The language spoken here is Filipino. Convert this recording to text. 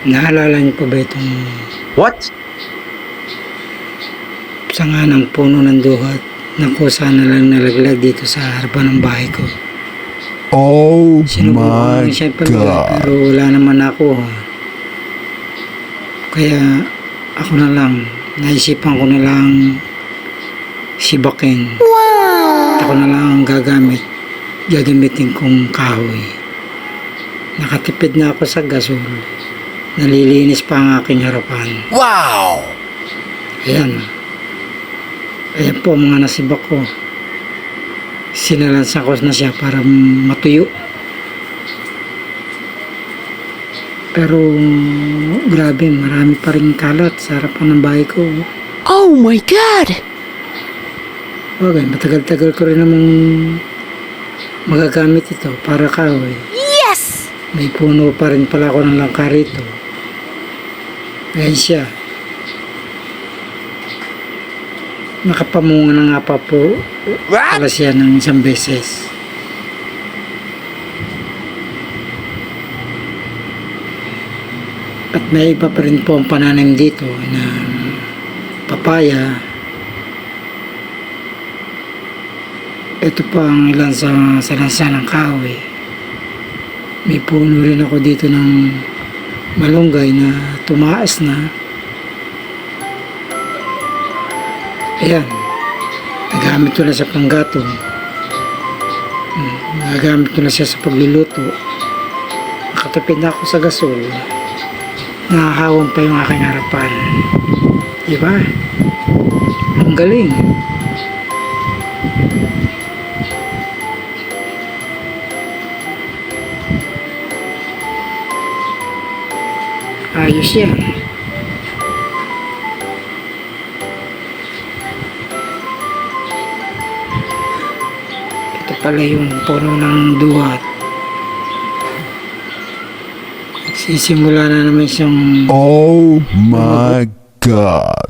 Naalala niyo pa ba itong What? sanga ng puno ng duhat na kusa na lang nalaglag dito sa harapan ng bahay ko? Oh Sinubukan my ko siya ipamigay God. pero wala naman nakuha. Kaya ako na lang, naisipan ko na lang sibakin. Ako na lang ang gagamitin kong kahoy. Nakatipid na ako sa gasol. Nalilinis pa ang aking harapan. Wow! Ayan. Ayan po ang mga nasibak ko. Sinalansan ko na siya para matuyo. Pero grabe, marami pa rin kalat sa harapan ng bahay ko. Oh my God! Okay, matagal-tagal ko rin namang magagamit ito para kahoy. Yes! May puno pa rin pala ako ng langka rito. Ayan siya. Nakapamunga na nga pa po pala siya ng isang beses. At may iba pa rin po ang pananim dito na papaya. Ito pa ang ilan sa lansa ng kahoy. May puno rin ako dito ng malunggay na tumaas na. Ayan. Nagamit ko na sa panggatong. Nagamit ko na siya sa pagluluto. Nakatipid na ako sa gasol. Nakahawang pa yung aking harapan. Diba? Ang galing. Ayos yan. Ito pala yung puno ng duhat. Sisimula na naman siyang Oh my God.